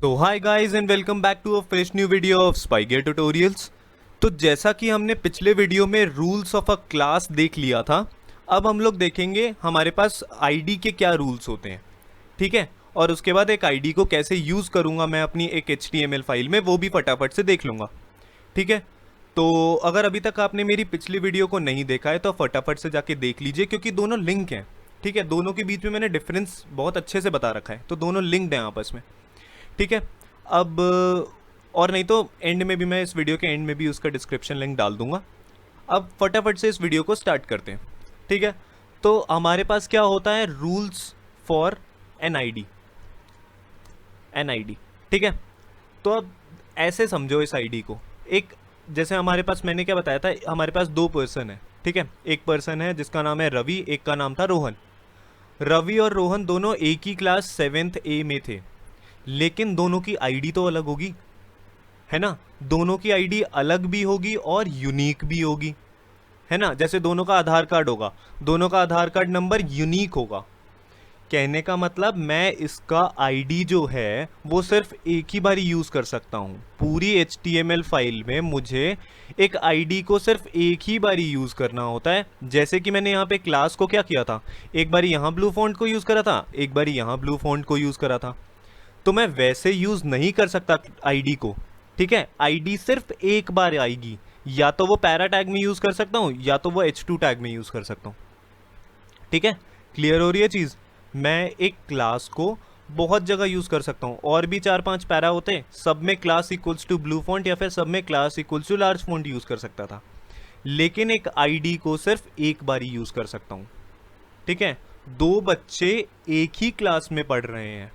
तो hi guys and welcome back to a fresh new video of Spygear tutorials. तो जैसा कि हमने पिछले वीडियो में रूल्स ऑफ अ क्लास देख लिया था, अब हम लोग देखेंगे हमारे पास आईडी के क्या रूल्स होते हैं। ठीक है, और उसके बाद एक आईडी को कैसे यूज़ करूँगा मैं अपनी एक HTML फाइल में, वो भी फटाफट से देख लूँगा। ठीक है, तो अगर अभी तक आपने मेरी पिछली वीडियो को नहीं देखा है तो फटाफट से जाके देख लीजिए, क्योंकि दोनों लिंक हैं। ठीक है, दोनों के बीच में मैंने डिफरेंस बहुत अच्छे से बता रखा है, तो दोनों लिंक्ड हैं आपस में। ठीक है, अब और नहीं तो एंड में भी, मैं इस वीडियो के एंड में भी उसका डिस्क्रिप्शन लिंक डाल दूंगा। अब फटाफट से इस वीडियो को स्टार्ट करते हैं। ठीक है, तो हमारे पास क्या होता है, rules for an I D. ठीक है, तो अब ऐसे समझो इस आईडी को, एक जैसे हमारे पास, मैंने क्या बताया था, हमारे पास दो पर्सन है। ठीक है, एक पर्सन है जिसका नाम है रवि, एक का नाम था रोहन। रवि और रोहन दोनों एक ही क्लास 7th A में थे, लेकिन दोनों की आईडी तो अलग होगी, है ना। दोनों की आईडी अलग भी होगी और यूनिक भी होगी, है ना। जैसे दोनों का आधार कार्ड होगा, दोनों का आधार कार्ड नंबर यूनिक होगा। कहने का मतलब, मैं इसका आईडी जो है वो सिर्फ एक ही बार यूज कर सकता हूँ। पूरी HTML फाइल में मुझे एक आईडी को सिर्फ एक ही बार यूज करना होता है। जैसे कि मैंने यहाँ पे क्लास को क्या किया था, एक बार यहाँ ब्लू फॉन्ट को यूज करा था, एक बार यहाँ ब्लू फॉन्ट को यूज करा था। तो मैं वैसे यूज नहीं कर सकता आईडी को। ठीक है, आईडी सिर्फ एक बार आएगी, या तो वो पैरा टैग में यूज कर सकता हूँ या तो वो H2 टैग में यूज कर सकता हूँ। ठीक है, क्लियर हो रही है चीज। मैं एक क्लास को बहुत जगह यूज कर सकता हूँ, और भी 4-5 पैरा होते, सब में class equals to blue font या फिर सब में class equals to large font use कर सकता था, लेकिन एक आईडी को सिर्फ एक बार ही यूज कर सकता हूँ। ठीक है, दो बच्चे एक ही क्लास में पढ़ रहे हैं,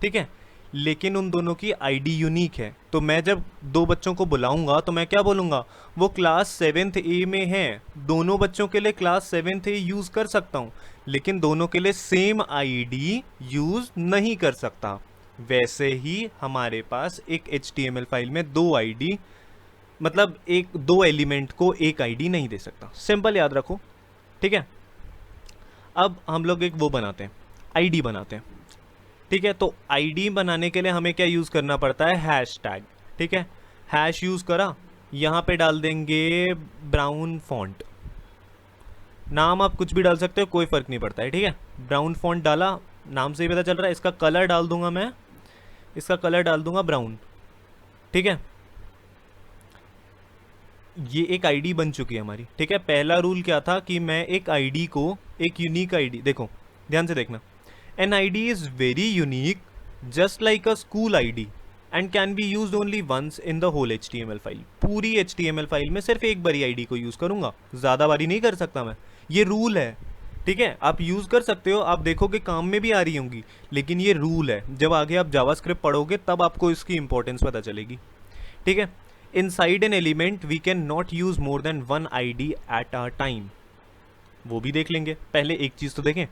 ठीक है, लेकिन उन दोनों की आईडी यूनिक है। तो मैं जब दो बच्चों को बुलाऊंगा तो मैं क्या बोलूंगा, वो क्लास 7th A में हैं, दोनों बच्चों के लिए क्लास 7th A यूज कर सकता हूँ, लेकिन दोनों के लिए सेम आईडी यूज नहीं कर सकता। वैसे ही हमारे पास एक HTML फाइल में दो आईडी, मतलब एक दो एलिमेंट को एक आईडी नहीं दे सकता। सिंपल याद रखो। ठीक है, अब हम लोग एक वो बनाते हैं, आईडी बनाते हैं। ठीक है, तो आईडी बनाने के लिए हमें क्या यूज़ करना पड़ता है, हैश टैग। ठीक है, हैश यूज़ करा, यहाँ पे डाल देंगे ब्राउन फॉन्ट। नाम आप कुछ भी डाल सकते हो, कोई फ़र्क नहीं पड़ता है। ठीक है, ब्राउन फॉन्ट डाला, नाम से ही पता चल रहा है। इसका कलर डाल दूंगा मैं, इसका कलर डाल दूंगा ब्राउन। ठीक है, ये एक आईडी बन चुकी है हमारी। ठीक है, पहला रूल क्या था कि मैं एक आईडी को, एक यूनिक आईडी, देखो ध्यान से देखना, an ID is very unique just like a school ID and can be use only once in the whole HTML file. पूरी HTML फाइल में सिर्फ एक बारी आईडी को यूज करूंगा, ज्यादा बारी नहीं कर सकता मैं, ये रूल है। ठीक है, आप यूज कर सकते हो, आप देखोगे काम में भी आ रही होंगी, लेकिन ये रूल है। जब आगे आप जावास्क्रिप्ट पढ़ोगे तब आपको इसकी इंपॉर्टेंस पता चलेगी। ठीक है, inside an element we can not use more than one ID at a time, वो भी देख लेंगे। पहले एक चीज़ तो देखें,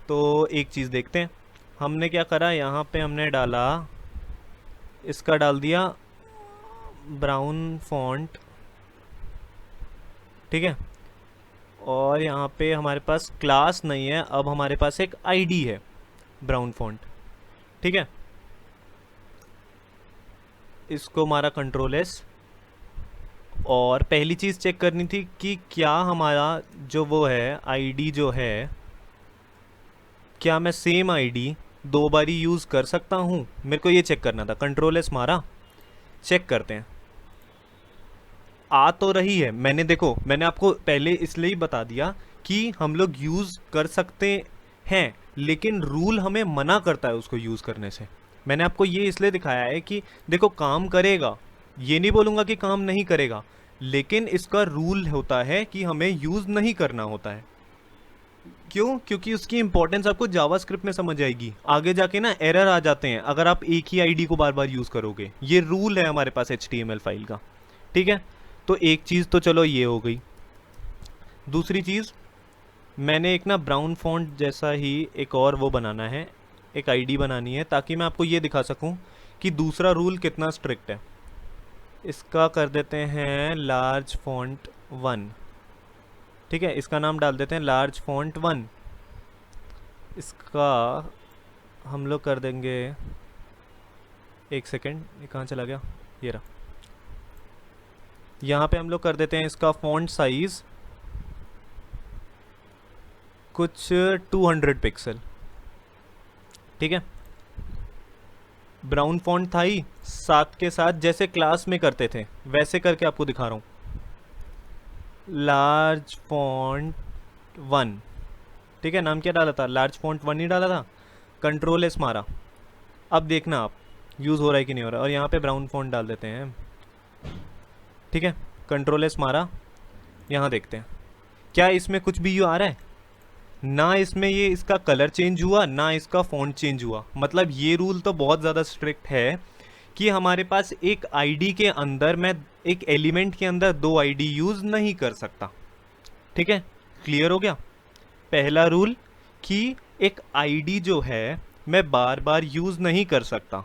तो एक चीज़ देखते हैं। हमने क्या करा, यहाँ पे हमने डाला, इसका डाल दिया ब्राउन फॉन्ट। ठीक है, और यहाँ पे हमारे पास क्लास नहीं है, अब हमारे पास एक आईडी है ब्राउन फॉन्ट। ठीक है, इसको हमारा कंट्रोल S, और पहली चीज़ चेक करनी थी कि क्या हमारा जो वो है आईडी जो है, क्या मैं सेम आईडी दो बारी यूज़ कर सकता हूँ, मेरे को ये चेक करना था। कंट्रोल S मारा, चेक करते हैं, आ तो रही है। मैंने देखो, मैंने आपको पहले इसलिए ही बता दिया कि हम लोग यूज़ कर सकते हैं, लेकिन रूल हमें मना करता है उसको यूज़ करने से। मैंने आपको ये इसलिए दिखाया है कि देखो काम करेगा, ये नहीं बोलूँगा कि काम नहीं करेगा, लेकिन इसका रूल होता है कि हमें यूज़ नहीं करना होता है। क्यों? क्योंकि उसकी इंपॉर्टेंस आपको जावास्क्रिप्ट में समझ आएगी। आगे जाके ना एरर आ जाते हैं अगर आप एक ही आईडी को बार बार यूज़ करोगे। ये रूल है हमारे पास HTML फाइल का। ठीक है, तो एक चीज़ तो चलो ये हो गई। दूसरी चीज़, मैंने एक ना ब्राउन फॉन्ट जैसा ही एक और वो बनाना है, एक आईडी बनानी है, ताकि मैं आपको ये दिखा सकूं कि दूसरा रूल कितना स्ट्रिक्ट है। इसका कर देते हैं लार्ज फॉन्ट 1। ठीक है, इसका नाम डाल देते हैं लार्ज फॉन्ट 1। इसका हम लोग कर देंगे एक सेकेंड, ये कहाँ चला गया, ये रहा। यहाँ पे हम लोग कर देते हैं इसका फॉन्ट साइज कुछ 200 पिक्सल, ठीक है। ब्राउन फॉन्ट था ही, साथ के साथ जैसे क्लास में करते थे वैसे करके आपको दिखा रहा हूँ। लार्ज फॉन्ट 1, ठीक है। नाम क्या डाला था, लार्ज फॉन्ट 1 ही डाला था। कंट्रोल एस मारा, अब देखना आप यूज़ हो रहा है कि नहीं हो रहा है। और यहाँ पे ब्राउन फॉन्ट डाल देते हैं, ठीक है। कंट्रोल एस मारा, यहाँ देखते हैं क्या इसमें कुछ भी यू आ रहा है, ना इसमें ये इसका कलर चेंज हुआ ना इसका फॉन्ट चेंज हुआ। मतलब ये रूल तो बहुत ज़्यादा स्ट्रिक्ट है कि हमारे पास एक आईडी के अंदर, मैं एक एलिमेंट के अंदर 2 आईडी यूज़ नहीं कर सकता, ठीक है। क्लियर हो गया पहला रूल कि एक आईडी जो है मैं बार बार यूज़ नहीं कर सकता।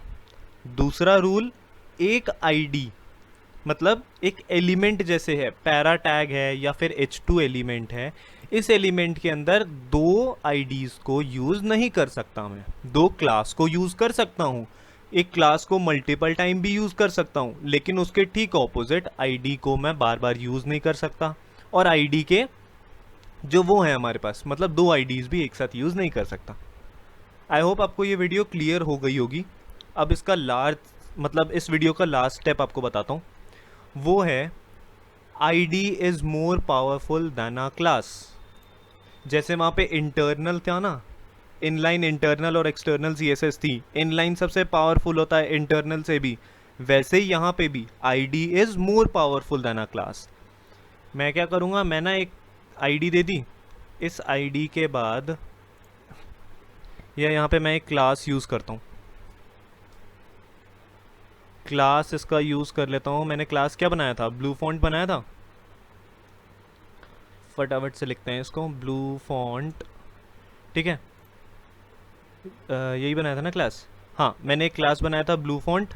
दूसरा रूल, एक आईडी मतलब एक एलिमेंट जैसे है, पैरा टैग है या फिर h2 एलिमेंट है, इस एलिमेंट के अंदर 2 आईडीज़ को यूज़ नहीं कर सकता मैं। 2 क्लास को यूज़ कर सकता हूँ, एक क्लास को मल्टीपल टाइम भी यूज़ कर सकता हूँ, लेकिन उसके ठीक ऑपोजिट आईडी को मैं बार बार यूज़ नहीं कर सकता। और आईडी के जो वो है हमारे पास, मतलब 2 आईडीज़ भी एक साथ यूज़ नहीं कर सकता। आई होप आपको ये वीडियो क्लियर हो गई होगी। अब इसका मतलब इस वीडियो का लास्ट स्टेप आपको बताता हूँ, वो है ID is more powerful then a class. जैसे वहाँ पे इंटरनल था ना, इनलाइन इंटरनल और एक्सटर्नल सीएसएस थी, इनलाइन सबसे पावरफुल होता है इंटरनल से भी, वैसे ही यहाँ पे भी ID is more powerful then a class. मैं क्या करूँगा, मैं ना एक आईडी दे दी, इस आईडी के बाद या यहाँ पे मैं एक क्लास यूज़ करता हूँ, क्लास इसका यूज़ कर लेता हूँ। मैंने क्लास क्या बनाया था, ब्लू फॉन्ट बनाया था। फटाफट से लिखते हैं इसको, ब्लू फॉन्ट, ठीक है। यही बनाया था ना क्लास, हाँ मैंने एक क्लास बनाया था ब्लू फॉन्ट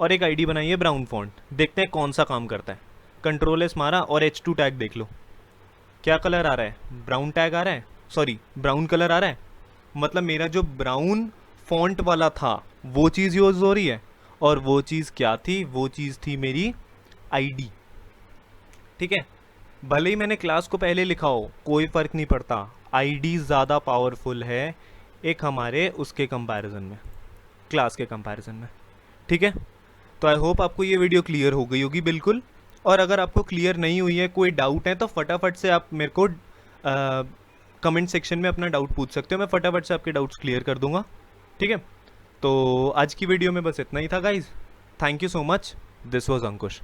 और एक आईडी बनाई है ब्राउन फॉन्ट। देखते हैं कौन सा काम करता है। कंट्रोल एस मारा और h2 टैग देख लो, क्या कलर आ रहा है, ब्राउन टैग आ रहा है, सॉरी ब्राउन कलर आ रहा है। मतलब मेरा जो ब्राउन फॉन्ट वाला था वो चीज़ यूज़ हो रही है, और वो चीज़ क्या थी, वो चीज़ थी मेरी आईडी, ठीक है। भले ही मैंने क्लास को पहले लिखा हो, कोई फ़र्क नहीं पड़ता, आईडी ज़्यादा पावरफुल है एक हमारे उसके कंपैरिजन में, क्लास के कंपैरिजन में, ठीक है। तो आई होप आपको ये वीडियो क्लियर हो गई होगी बिल्कुल। और अगर आपको क्लियर नहीं हुई है, कोई डाउट है, तो फटाफट से आप मेरे को कमेंट सेक्शन में अपना डाउट पूछ सकते हो, मैं फटाफट से आपके डाउट्स क्लियर कर दूंगा, ठीक है। तो आज की वीडियो में बस इतना ही था guys. Thank you so much, this was Ankush.